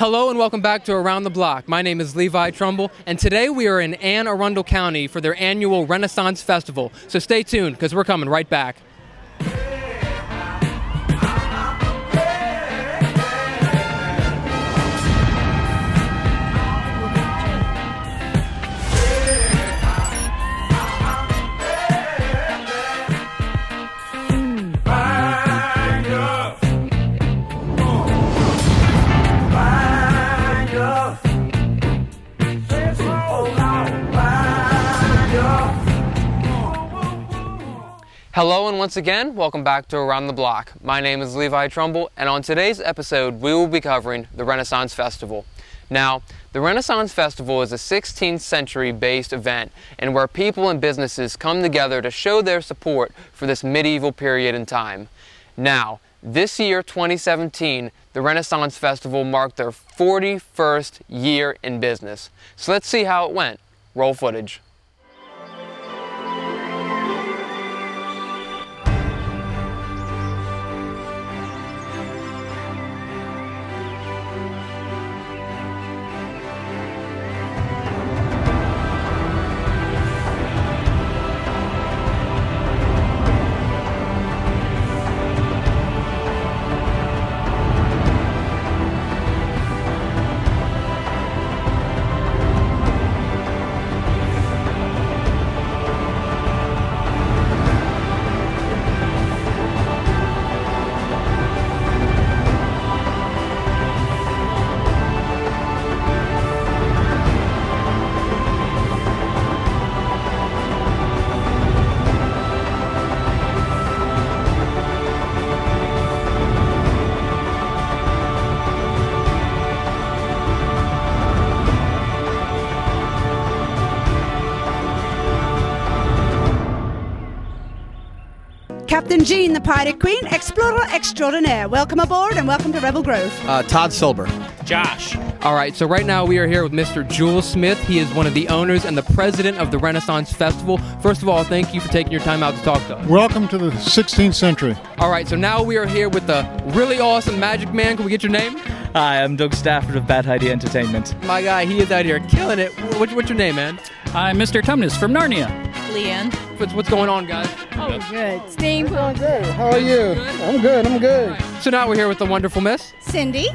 Hello and welcome back to Around the Block. My name is Levi Trumbull, and today we are in Anne Arundel County for their annual Renaissance Festival. So stay tuned, because we're coming right back. Hello and once again, welcome back to Around the Block. My name is Levi Trumbull, and on today's episode, we will be covering the Renaissance Festival. Now, the Renaissance Festival is a 16th century based event and where people and businesses come together to show their support for this medieval period in time. Now, this year, 2017, the Renaissance Festival marked their 41st year in business. So let's see how it went. Roll footage. Captain Jean, the Pirate Queen, Explorer Extraordinaire. Welcome aboard and welcome to Rebel Grove. Todd Silber. Josh. All right, so right now we are here with Mr. Jules Smith. He is one of the owners and the president of the Renaissance Festival. First of all, thank you for taking your time out to talk to us. Welcome to the 16th century. All right, so now we are here with the really awesome Magic Man. Can we get your name? Hi, I'm Doug Stafford of Bad Idea Entertainment. My guy, he is out here killing it. What's your name, man? I'm Mr. Tumnus from Narnia. Leanne. What's going on, guys? Oh, good. Steampunk. Good. How are you? I'm good. So now we're here with the wonderful Miss Cindy.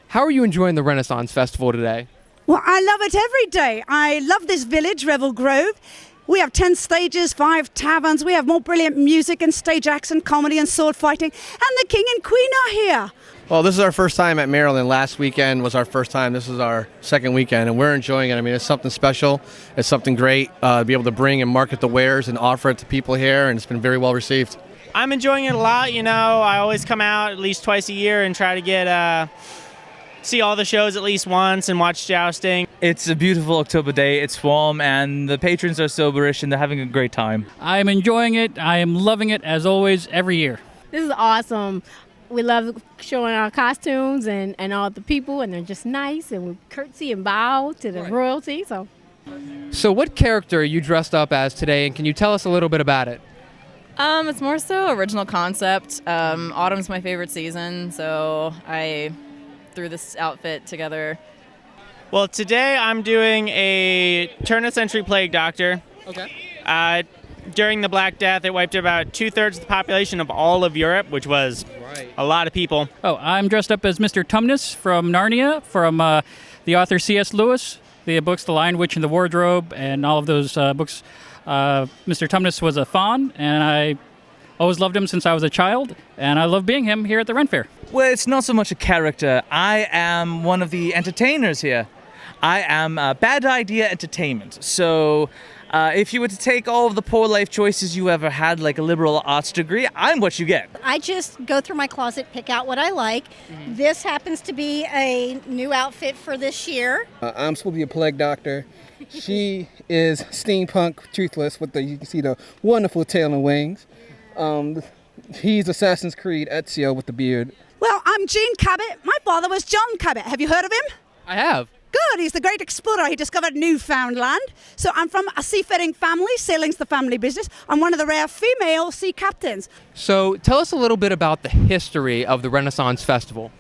How are you enjoying the Renaissance Festival today? Well, I love it every day. I love this village, Rebel Grove. We have 10 stages, 5 taverns. We have more brilliant music and stage acts and comedy and sword fighting. And the King and Queen are here. Well, this is our first time at Maryland. Last weekend was our first time. This is our second weekend, and we're enjoying it. I mean, it's something special. It's something great to be able to bring and market the wares and offer it to people here, and it's been very well received. I'm enjoying it a lot. You know, I always come out at least twice a year and try to get see all the shows at least once and watch jousting. It's a beautiful October day. It's warm, and the patrons are soberish, and they're having a great time. I'm enjoying it. I am loving it, as always, every year. This is awesome. We love showing our costumes and all the people, and they're just nice, and we curtsy and bow to the royalty. So what character are you dressed up as today, and can you tell us a little bit about it? It's more so original concept. Autumn's my favorite season, so I threw this outfit together. Well, today I'm doing a turn-of-century plague doctor. Okay. During the Black Death, it wiped about 2/3 of the population of all of Europe, which was a lot of people. Oh, I'm dressed up as Mr. Tumnus from Narnia, from the author C.S. Lewis, the books The Lion, Witch, and the Wardrobe, and all of those books. Mr. Tumnus was a faun, and I always loved him since I was a child, and I love being him here at the Ren Fair. Well, it's not so much a character. I am one of the entertainers here. I am Bad Idea Entertainment. So if you were to take all of the poor life choices you ever had, like a liberal arts degree, I'm what you get. I just go through my closet, pick out what I like. Mm-hmm. This happens to be a new outfit for this year. I'm supposed to be a plague doctor. She is steampunk truthless with you can see the wonderful tail and wings. He's Assassin's Creed Ezio with the beard. Well, I'm Jean Cabot. My father was John Cabot. Have you heard of him? I have. Good. He's the great explorer. He discovered Newfoundland. So I'm from a seafaring family. Sailing's the family business. I'm one of the rare female sea captains. So tell us a little bit about the history of the Renaissance Festival.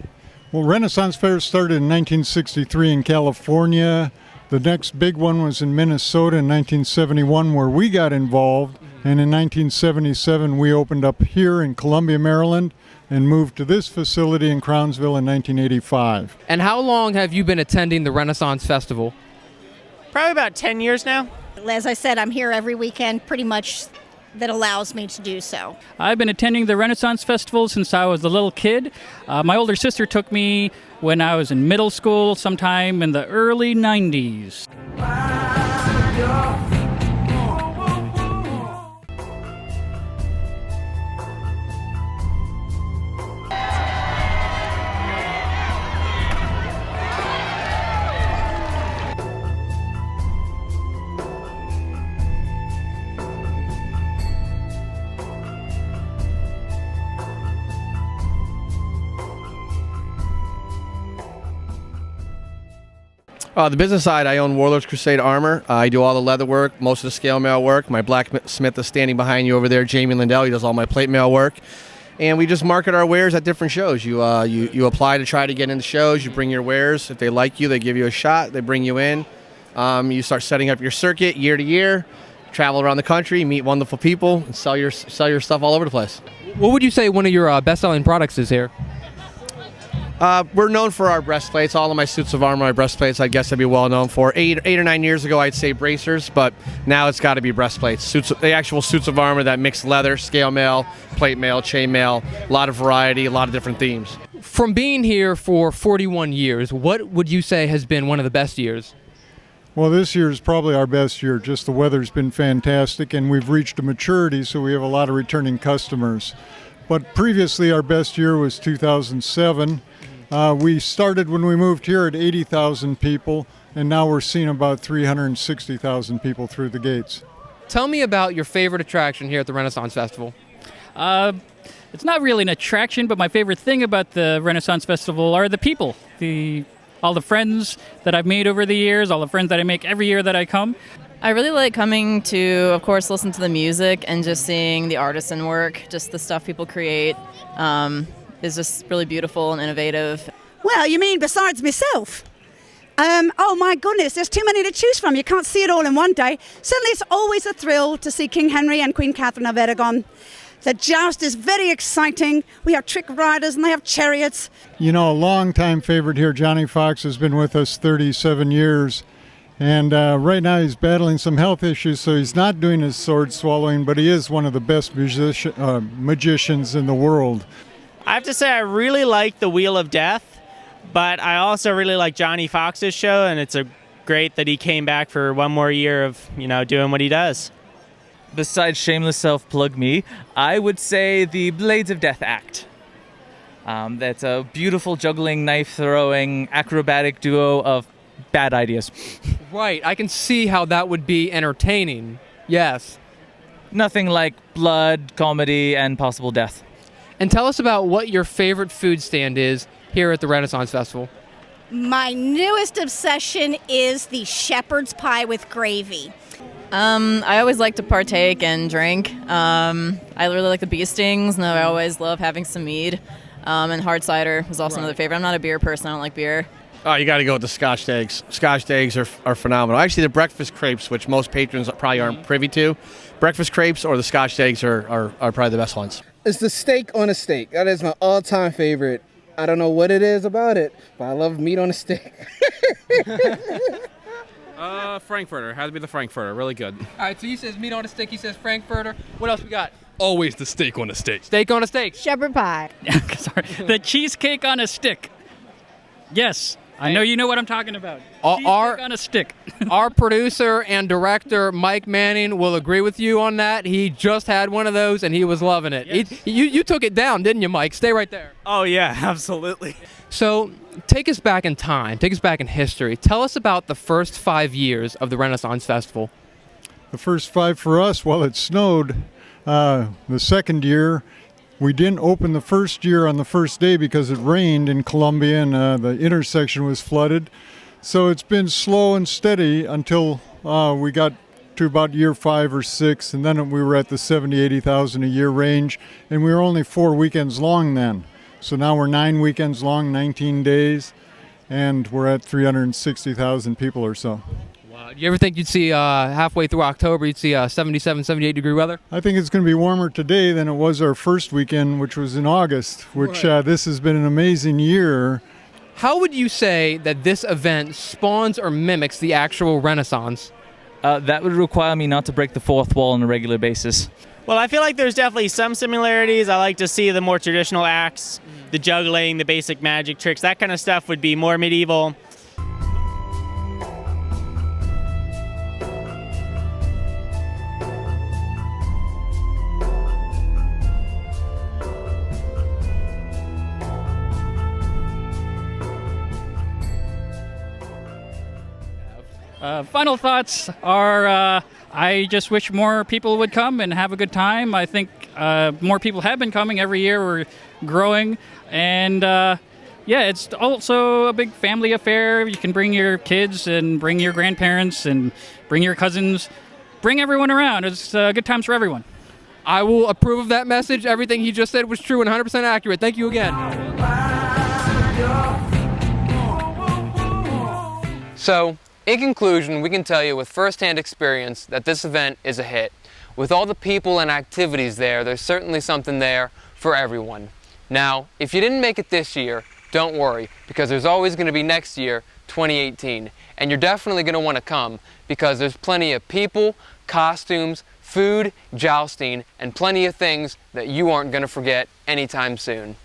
Well, Renaissance Fair started in 1963 in California. The next big one was in Minnesota in 1971, where we got involved. And in 1977, we opened up here in Columbia, Maryland, and moved to this facility in Crownsville in 1985. And how long have you been attending the Renaissance Festival? Probably about 10 years now. As I said, I'm here every weekend, pretty much that allows me to do so. I've been attending the Renaissance Festival since I was a little kid. My older sister took me when I was in middle school, sometime in the early 90s. The business side, I own Warlord's Crusade Armor. I do all the leather work, most of the scale mail work. My blacksmith is standing behind you over there, Jamie Lindell. He does all my plate mail work. And we just market our wares at different shows. You apply to try to get into shows. You bring your wares. If they like you, they give you a shot. They bring you in. You start setting up your circuit year to year, travel around the country, meet wonderful people, and sell your stuff all over the place. What would you say one of your best-selling products is here? We're known for our breastplates. All of my suits of armor, my breastplates, I guess I'd be well known for. Eight or 9 years ago, I'd say bracers, but now it's got to be breastplates. The actual suits of armor that mix leather, scale mail, plate mail, chain mail, a lot of variety, a lot of different themes. From being here for 41 years, what would you say has been one of the best years? Well, this year is probably our best year. Just the weather's been fantastic, and we've reached a maturity, so we have a lot of returning customers. But previously, our best year was 2007. We started when we moved here at 80,000 people, and now we're seeing about 360,000 people through the gates. Tell me about your favorite attraction here at the Renaissance Festival. It's not really an attraction, but my favorite thing about the Renaissance Festival are the people. All the friends that I've made over the years, all the friends that I make every year that I come. I really like coming to, of course, listen to the music and just seeing the artisan work, just the stuff people create. Is just really beautiful and innovative. Well, you mean besides myself? Oh my goodness, there's too many to choose from. You can't see it all in one day. Certainly it's always a thrill to see King Henry and Queen Catherine of Aragon. The joust is very exciting. We have trick riders and they have chariots. You know, a long-time favorite here, Johnny Fox, has been with us 37 years. And right now he's battling some health issues, so he's not doing his sword swallowing, but he is one of the best magicians in the world. I have to say I really like the Wheel of Death, but I also really like Johnny Fox's show, and it's great that he came back for one more year of, doing what he does. Besides shameless self-plug me, I would say the Blades of Death act. That's a beautiful juggling, knife-throwing, acrobatic duo of bad ideas. Right, I can see how that would be entertaining. Yes. Nothing like blood, comedy, and possible death. And tell us about what your favorite food stand is here at the Renaissance Festival. My newest obsession is the shepherd's pie with gravy. I always like to partake and drink. I really like the bee stings, and I always love having some mead. And hard cider is also another favorite. I'm not a beer person. I don't like beer. Oh, you got to go with the Scotched eggs. Scotched eggs are phenomenal. Actually, the breakfast crepes, which most patrons probably aren't privy to, breakfast crepes or the Scotched eggs are probably the best ones. It's the steak on a steak. That is my all-time favorite. I don't know what it is about it, but I love meat on a steak. Frankfurter. Had to be the Frankfurter. Really good. All right, so he says meat on a stick. He says Frankfurter. What else we got? Always the steak on a steak. Steak on a steak. Shepherd pie. Sorry. The cheesecake on a stick. Yes. I know you know what I'm talking about. Our on a stick. Our producer and director, Mike Manning, will agree with you on that. He just had one of those, and he was loving it. Yes. You took it down, didn't you, Mike? Stay right there. Oh, yeah, absolutely. So take us back in time. Take us back in history. Tell us about the first 5 years of the Renaissance Festival. The first 5 for us, well, it snowed. The second year, we didn't open the first year on the first day because it rained in Columbia and the intersection was flooded. So it's been slow and steady until we got to about year 5 or 6, and then we were at the 70, 80,000 a year range, and we were only 4 weekends long then. So now we're 9 weekends long, 19 days, and we're at 360,000 people or so. Wow. Do you ever think you'd see halfway through October, you'd see 77, 78 degree weather? I think it's going to be warmer today than it was our first weekend, which was in August, which this has been an amazing year. How would you say that this event spawns or mimics the actual Renaissance? That would require me not to break the fourth wall on a regular basis. Well, I feel like there's definitely some similarities. I like to see the more traditional acts, the juggling, the basic magic tricks, that kind of stuff would be more medieval. Final thoughts are I just wish more people would come and have a good time. I think more people have been coming every year. We're growing. And it's also a big family affair. You can bring your kids and bring your grandparents and bring your cousins. Bring everyone around. It's good times for everyone. I will approve of that message. Everything he just said was true and 100% accurate. Thank you again. So, in conclusion, we can tell you with first-hand experience that this event is a hit. With all the people and activities there's certainly something there for everyone. Now, if you didn't make it this year, don't worry, because there's always going to be next year, 2018. And you're definitely going to want to come, because there's plenty of people, costumes, food, jousting, and plenty of things that you aren't going to forget anytime soon.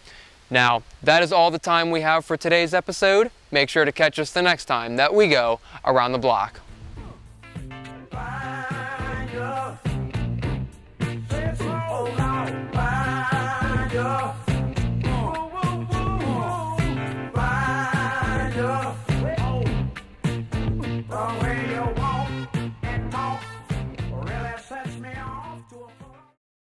Now, that is all the time we have for today's episode. Make sure to catch us the next time that we go around the block.